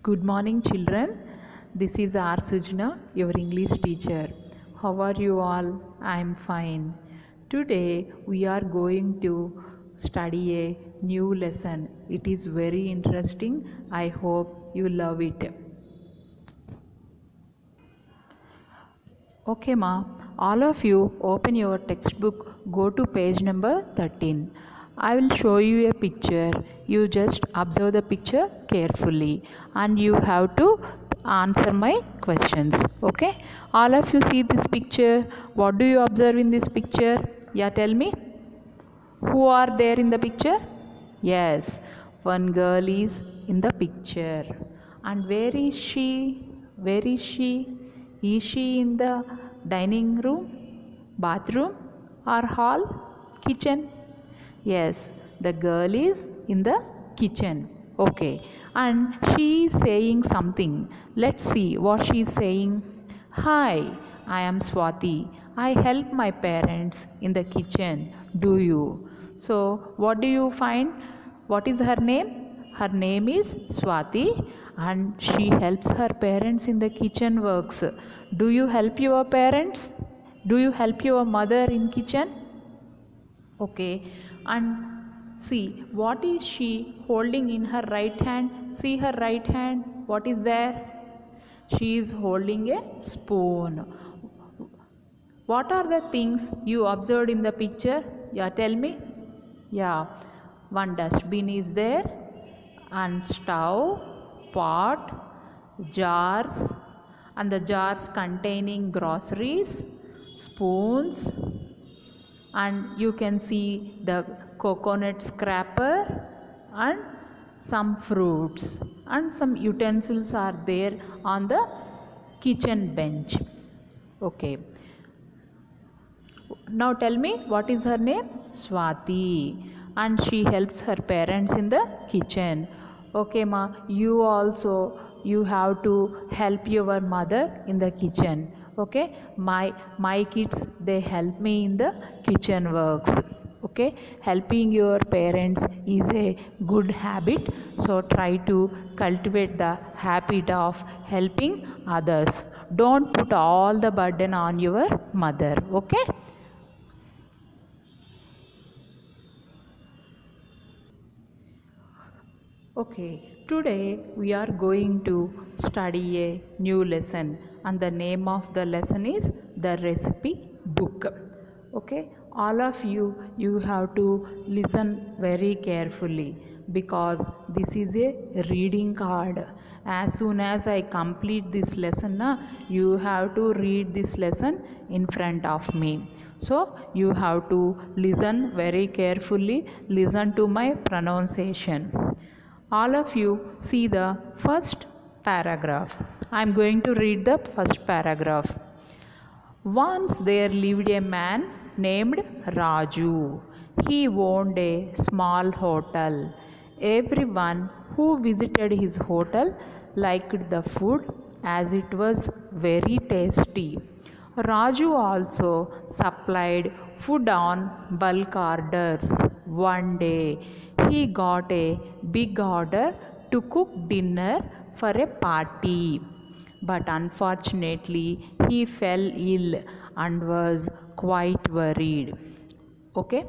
Good morning, children. This is R. Sujna, your English teacher. How are you all? I am fine. Today we are going to study a new lesson. It is very interesting. I hope you love it. Okay, ma. All of you open your textbook, go to page number 13. I will show you a picture. You just observe the picture carefully and you have to answer my questions. Okay? All of you see this picture. What do you observe in this picture? Yeah, tell me. Who are there in the picture? Yes, one girl is in the picture. And where is she? Where is she? Is she in the dining room, bathroom, or hall, kitchen? Yes, the girl is in the kitchen. Okay, and she is saying something. Let's see what she is saying. Hi, I am Swati. I help my parents in the kitchen. Do you? So, what do you find? What is her name? Her name is Swati and she helps her parents in the kitchen works. Do you help your parents? Do you help your mother in kitchen? Okay, and see what is she holding in her right hand? See her right hand. What is there? She is holding a spoon. What are the things you observed in the picture? Yeah, tell me. Yeah, one dustbin is there, and stove, pot, jars, and the jars containing groceries, spoons, and you can see the coconut scraper and some fruits and some utensils are there on the kitchen bench. Okay, now tell me, what is her name? Swati, and she helps her parents in the kitchen. Okay, ma, you also you have to help your mother in the kitchen. Okay, my kids, they help me in the kitchen works. Okay, helping your parents is a good habit, so try to cultivate the habit of helping others. Don't put all the burden on your mother. Okay. Okay, today we are going to study a new lesson, and the name of the lesson is the recipe book. Okay, all of you have to listen very carefully because this is a reading card. As soon as I complete this lesson, you have to read this lesson in front of me. So you have to listen very carefully, listen to my pronunciation. All of you see the first paragraph. I am going to read the first paragraph. Once there lived a man named Raju. He owned a small hotel. Everyone who visited his hotel liked the food as it was very tasty. Raju also supplied food on bulk orders. One day he got a big order to cook dinner for a party. But unfortunately, he fell ill and was quite worried. Okay,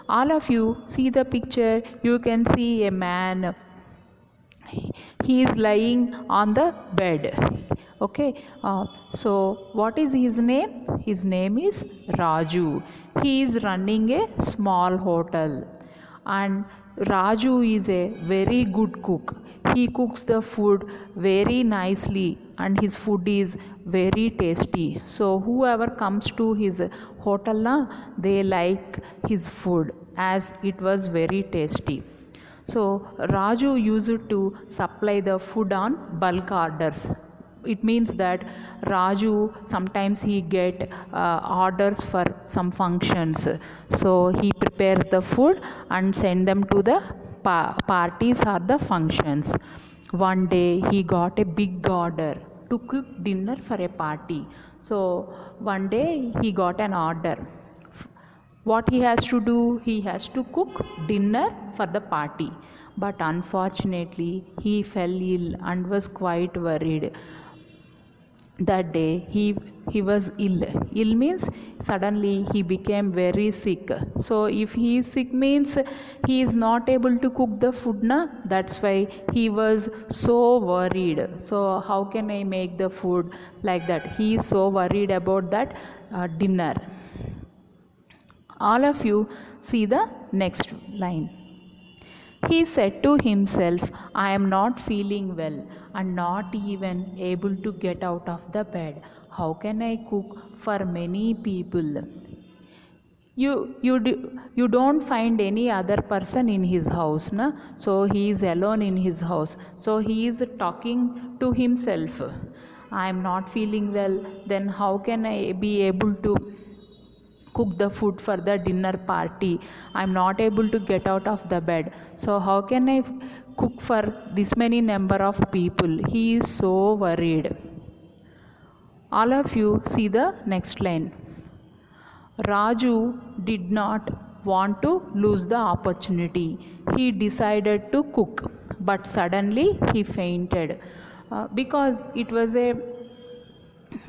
all of you see the picture. You can see a man, he is lying on the bed. Okay, so what is his name? His name is Raju. He is running a small hotel, and Raju is a very good cook. He cooks the food very nicely and his food is very tasty, so whoever comes to his hotel they like his food as it was very tasty. So Raju used to supply the food on bulk orders. It means that Raju sometimes he get orders for some functions. So he prepares the food and send them to the parties or the functions. One day he got a big order to cook dinner for a party. So one day he got an order. What he has to do? He has to cook dinner for the party. but unfortunately he fell ill and was quite worried. That day he was ill. Ill means suddenly he became very sick. So if he is sick means he is not able to cook the food na, that's why he was so worried. So how can I make the food, like that he is so worried about that dinner. All of you see the next line. He said to himself, I am not feeling well and not even able to get out of the bed. How can I cook for many people? You don't find any other person in his house, na? So he is alone in his house. So he is talking to himself. I am not feeling well, then how can I be able to cook the food for the dinner party? I'm not able to get out of the bed, so how can I cook for this many number of people? He is so worried. All of you see the next line. Raju did not want to lose the opportunity. He decided to cook, but suddenly he fainted. Because it was a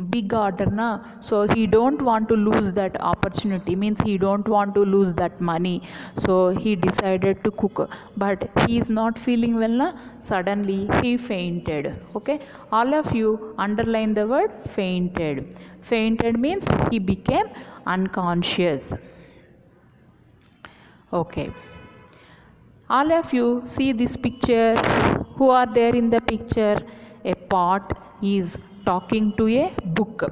big order na, so he don't want to lose that opportunity, means he don't want to lose that money. So he decided to cook, but he is not feeling well na, suddenly he fainted. Okay, all of you underline the word fainted. Fainted means he became unconscious. Okay, all of you see this picture. Who are there in the picture? A pot is talking to a book.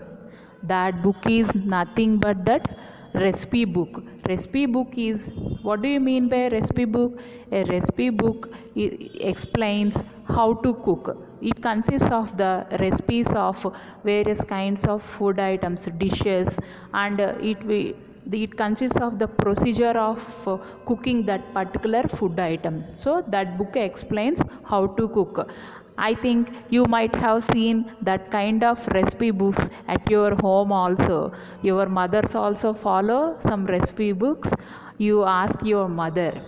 That book is nothing but that recipe book. Recipe book is, what do you mean by recipe book? A recipe book explains how to cook. It consists of the recipes of various kinds of food items, dishes, and it consists of the procedure of cooking that particular food item. So that book explains how to cook. I think you might have seen that kind of recipe books at your home also. Your mothers also follow some recipe books. You ask your mother.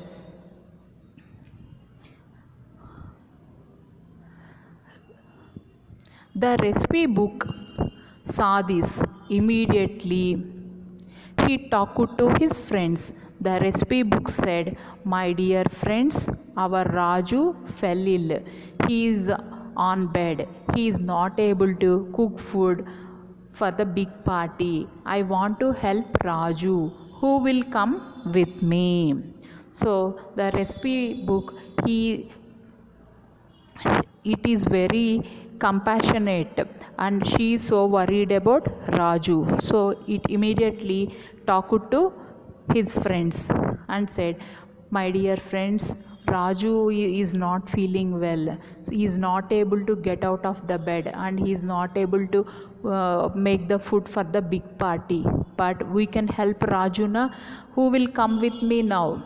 The recipe book saw this. Immediately he talked to his friends. The recipe book said, my dear friends, our Raju fell ill. He is on bed. He is not able to cook food for the big party. I want to help Raju. Who will come with me? So the recipe book, it is very compassionate, and she is so worried about Raju. So it immediately talked to his friends and said, my dear friends, Raju is not feeling well. He is not able to get out of the bed, and he is not able to make the food for the big party. But we can help Raju na. Who will come with me now?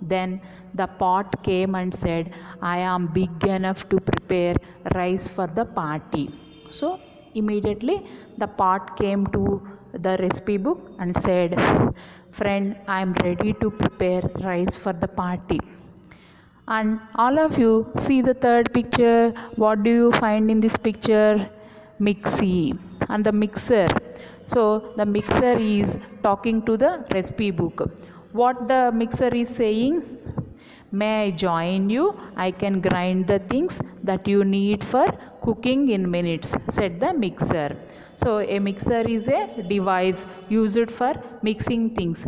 Then the pot came and said, I am big enough to prepare rice for the party. So immediately the pot came to the recipe book and said, friend, I am ready to prepare rice for the party. And all of you see the third picture. What do you find in this picture? Mixie and the mixer. So the mixer is talking to the recipe book. What the mixer is saying? May I join you? I can grind the things that you need for cooking in minutes, said the mixer. So a mixer is a device used for mixing things.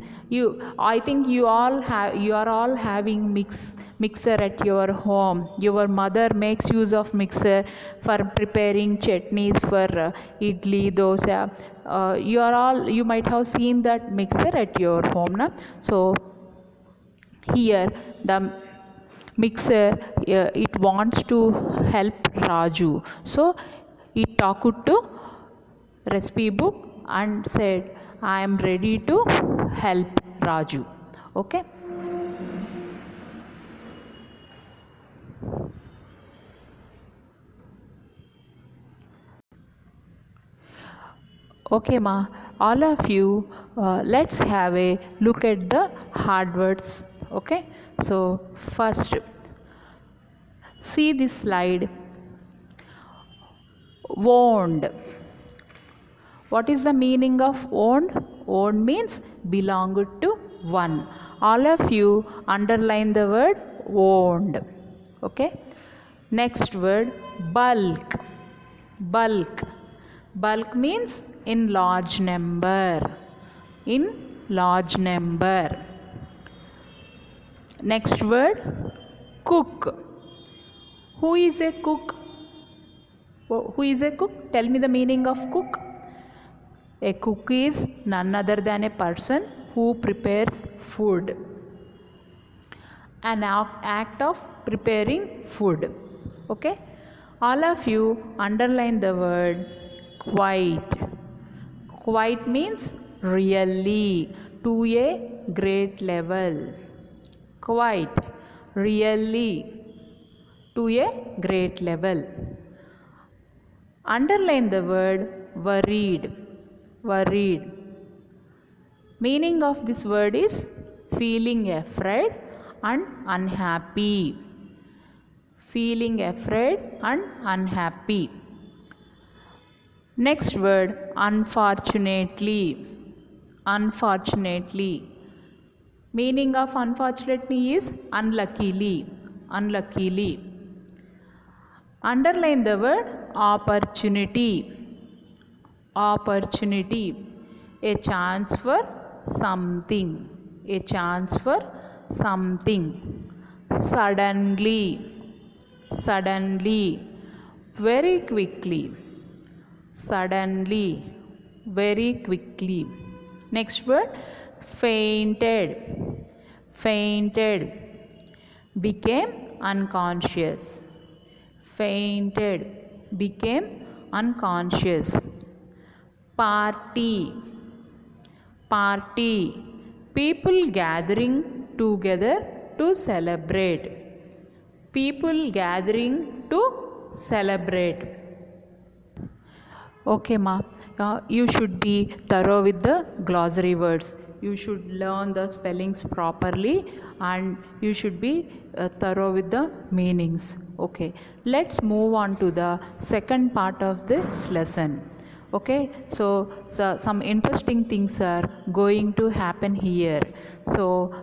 I think you are all having mixer at your home. Your mother makes use of mixer for preparing chutneys for idli, dosa. You might have seen that mixer at your home, na? So here the mixer it wants to help Raju. So it talked to recipe book and said, I am ready to help Raju. Okay. Okay, ma. All of you, let's have a look at the hard words. Okay. So first, See this slide. Owned. What is the meaning of owned? Owned means belonged to one. All of you underline the word owned. Okay. Next word, bulk. Bulk. Bulk means in large number. In large number. Next word, cook. Who is a cook? Who is a cook? Tell me the meaning of cook. A cook is none other than a person who prepares food. An act of preparing food. Okay. All of you underline the word quite. Quite means really, to a great level. Quite, really, to a great level. Underline the word worried. Worried. Meaning of this word is feeling afraid and unhappy. Feeling afraid and unhappy. Next word, unfortunately. Unfortunately. Meaning of unfortunately is unluckily. Unluckily. Underline the word opportunity. Opportunity. A chance for something. A chance for something. Suddenly. Suddenly. Very quickly. Suddenly. Very quickly. Next word, fainted. Fainted. Became unconscious. Fainted. Became unconscious. Party. Party. People gathering together to celebrate. People gathering to celebrate. Okay, ma. You should be thorough with the glossary words. You should learn the spellings properly and you should be thorough with the meanings. Okay, let's move on to the second part of this lesson. Okay, so some interesting things are going to happen here. So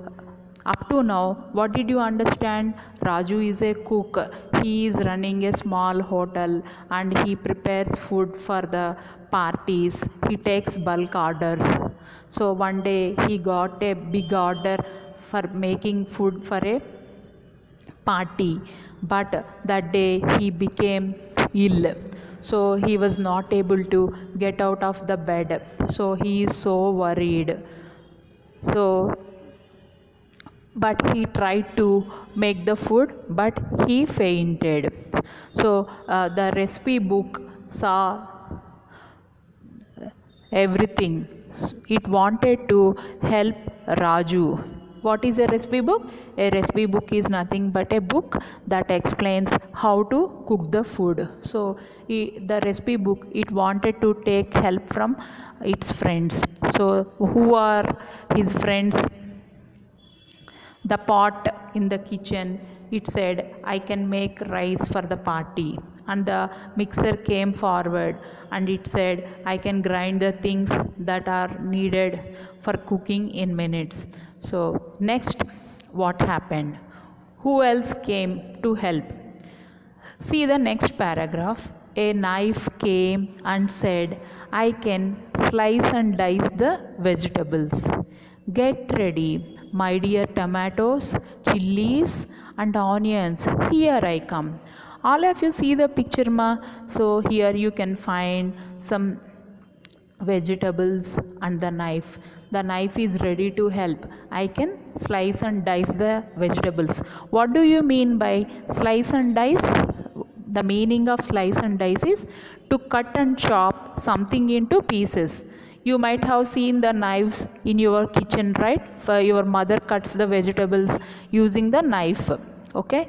up to now, what did you understand? Raju is a cook. He is running a small hotel and he prepares food for the parties. He takes bulk orders. So one day he got a big order for making food for a party, but that day he became ill. So he was not able to get out of the bed. So he is so worried. So but he tried to make the food, but he fainted. So the recipe book saw everything. It wanted to help Raju. What is a recipe book? A recipe book is nothing but a book that explains how to cook the food. So the recipe book, it wanted to take help from its friends. So who are his friends? The pot in the kitchen, it said, I can make rice for the party. And the mixer came forward and it said, I can grind the things that are needed for cooking in minutes. So next, what happened? Who else came to help? See the next paragraph. A knife came and said, I can slice and dice the vegetables. Get ready, my dear tomatoes, chilies and onions. Here I come. All of you see the picture, ma? So here you can find some vegetables and the knife. The knife is ready to help. I can slice and dice the vegetables. What do you mean by slice and dice? The meaning of slice and dice is to cut and chop something into pieces. You might have seen the knives in your kitchen, right? For your mother cuts the vegetables using the knife. Okay.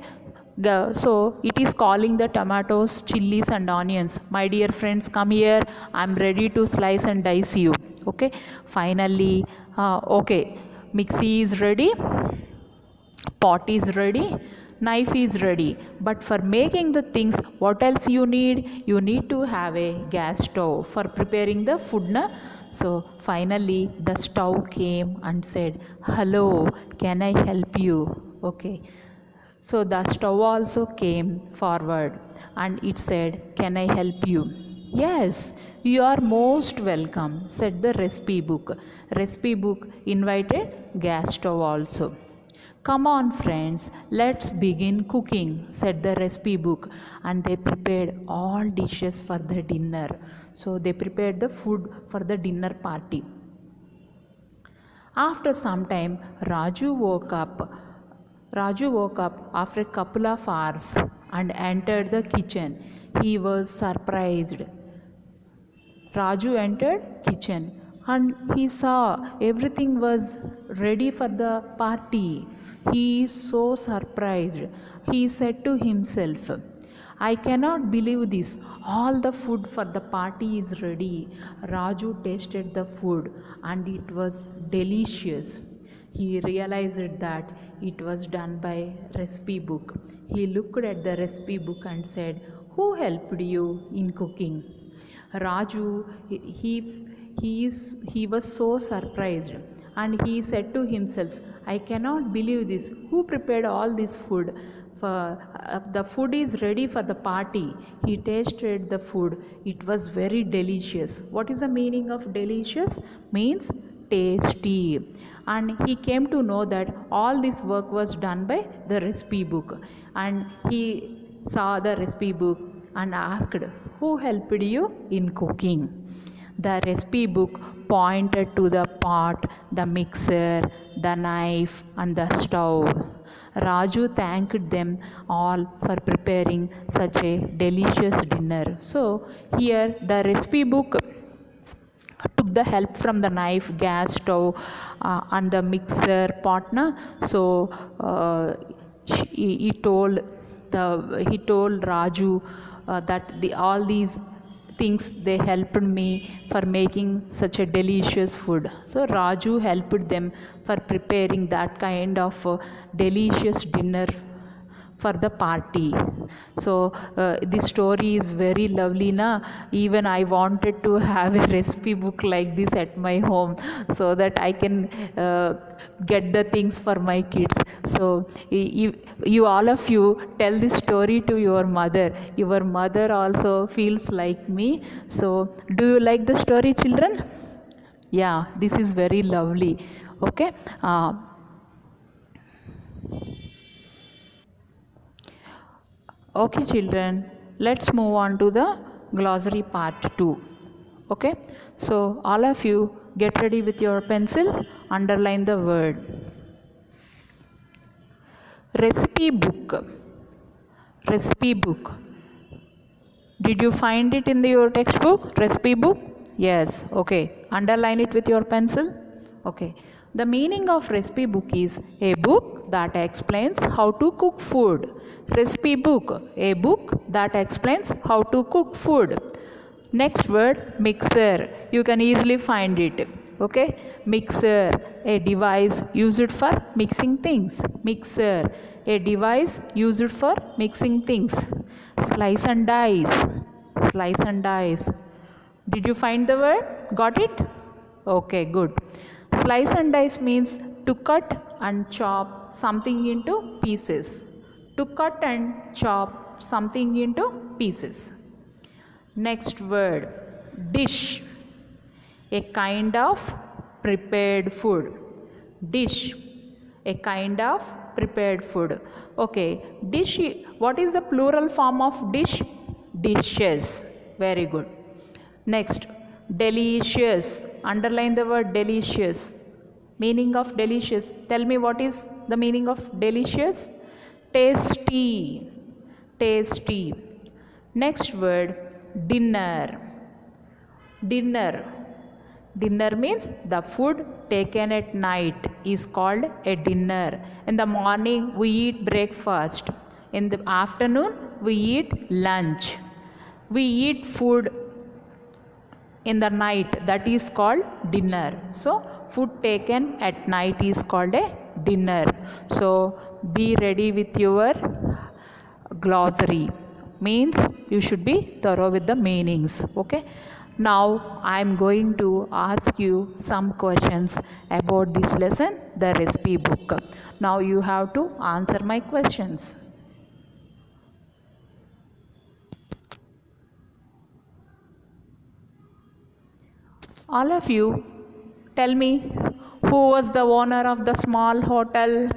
So it is calling the tomatoes, chilies and onions. My dear friends, come here. I'm ready to slice and dice you. Okay. Finally, okay. Mixie is ready. Pot is ready. knife is ready. But for making the things, what else you need? You need to have a gas stove for preparing the food. Na? So finally the stove came and said, "Hello, can I help you?" Okay. So the stove also came forward and it said, "Can I help you?" "Yes, you are most welcome," said the recipe book. Recipe book invited gas stove also. "Come on, friends, let's begin cooking," said the recipe book, and they prepared all dishes for the dinner. So they prepared the food for the dinner party. After some time, Raju woke up. Raju woke up after a couple of hours and entered the kitchen. He was surprised. Raju entered kitchen and he saw everything was ready for the party. He is so surprised. He said to himself, "I cannot believe this. All the food for the party is ready." Raju tasted the food and it was delicious. He realized that it was done by recipe book. He looked at the recipe book and said, "Who helped you in cooking?" Raju, he was so surprised and he said to himself, "I cannot believe this. Who prepared all this food? The food is ready for the party." He tasted the food. It was very delicious. What is the meaning of delicious? Means tasty. And he came to know that all this work was done by the recipe book. And he saw the recipe book and asked, "Who helped you in cooking?" The recipe book pointed to the pot, the mixer, the knife, and the stove. Raju thanked them all for preparing such a delicious dinner. So, here the recipe book took the help from the knife, gas stove, and the mixer partner. So, he told Raju that all these things they helped me for making such a delicious food. So Raju helped them for preparing that kind of delicious dinner for the party. So this story is very lovely, na? Even I wanted to have a recipe book like this at my home so that I can get the things for my kids. So you all of you tell this story to your mother. Your mother also feels like me. So do you like the story, children? Yeah, this is very lovely. Okay. Okay, children, let's move on to the glossary part 2. Okay, so all of you get ready with your pencil, underline the word. Recipe book. Recipe book. Did you find it in your textbook? Recipe book? Yes, okay. Underline it with your pencil. Okay. The meaning of recipe book is a book that explains how to cook food. Recipe book, a book that explains how to cook food. Next word, mixer. You can easily find it. Okay. Mixer, a device used for mixing things. Mixer, a device used for mixing things. Slice and dice. Slice and dice. Did you find the word? Got it? Okay, good. Slice and dice means to cut and chop something into pieces. To cut and chop something into pieces. Next word, dish. A kind of prepared food. Dish, a kind of prepared food. Okay, dish, what is the plural form of dish? Dishes. Very good. Next, delicious. Underline the word delicious. Meaning of delicious. Tell me what is the meaning of delicious? Tasty. Tasty. Next word, dinner. Dinner. Dinner means the food taken at night is called a dinner. In the morning we eat breakfast. In the afternoon we eat lunch. We eat food in the night, that is called dinner. So food taken at night is called a dinner. So be ready with your glossary. Means you should be thorough with the meanings. Okay. Now I am going to ask you some questions about this lesson, the recipe book. Now you have to answer my questions. All of you, tell me, who was the owner of the small hotel?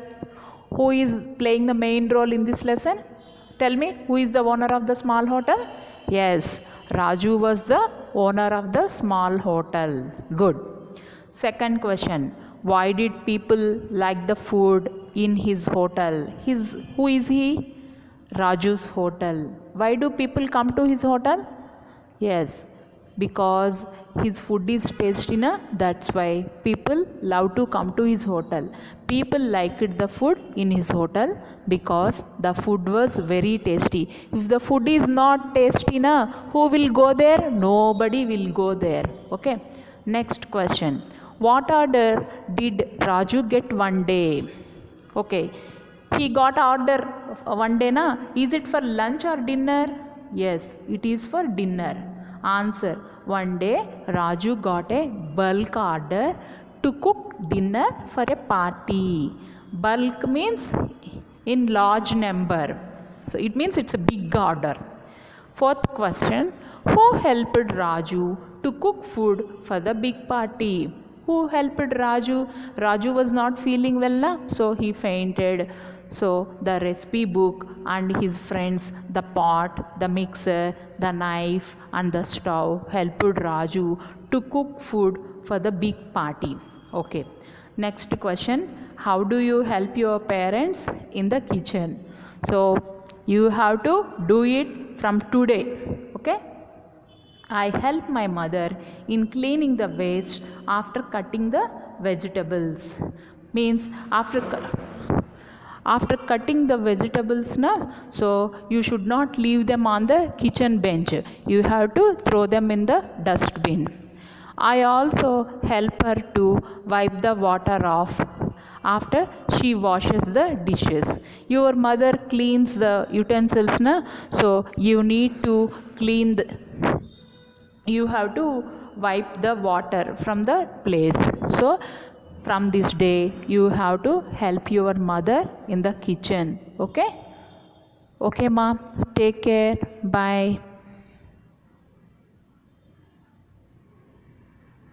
Who is playing the main role in this lesson? Tell me, who is the owner of the small hotel? Yes, Raju was the owner of the small hotel. Good. Second question, why did people like the food in his hotel? Who is he? Raju's hotel. Why do people come to his hotel? Yes, because his food is tasty, na? That's why people love to come to his hotel. People liked the food in his hotel because the food was very tasty. If the food is not tasty, na, who will go there? Nobody will go there. Okay. Next question. What order did Raju get one day? Okay. He got order one day, na? Is it for lunch or dinner? Yes, it is for dinner. Answer. One day Raju got a bulk order to cook dinner for a party. Bulk means in large number. So it means it's a big order. Fourth question. Who helped Raju to cook food for the big party? Who helped Raju? Raju was not feeling well, na? So he fainted. So the recipe book and his friends, the pot, the mixer, the knife and the stove helped Raju to cook food for the big party. Okay. Next question. How do you help your parents in the kitchen? So you have to do it from today. Okay. I help my mother in cleaning the waste after cutting the vegetables. Means after cutting the vegetables, na, so you should not leave them on the kitchen bench. You have to throw them in the dustbin. I also help her to wipe the water off after she washes the dishes. Your mother cleans the utensils, na, so you need to clean you have to wipe the water from the place. So from this day you have to help your mother in the kitchen. Okay. Okay, ma, take care. Bye.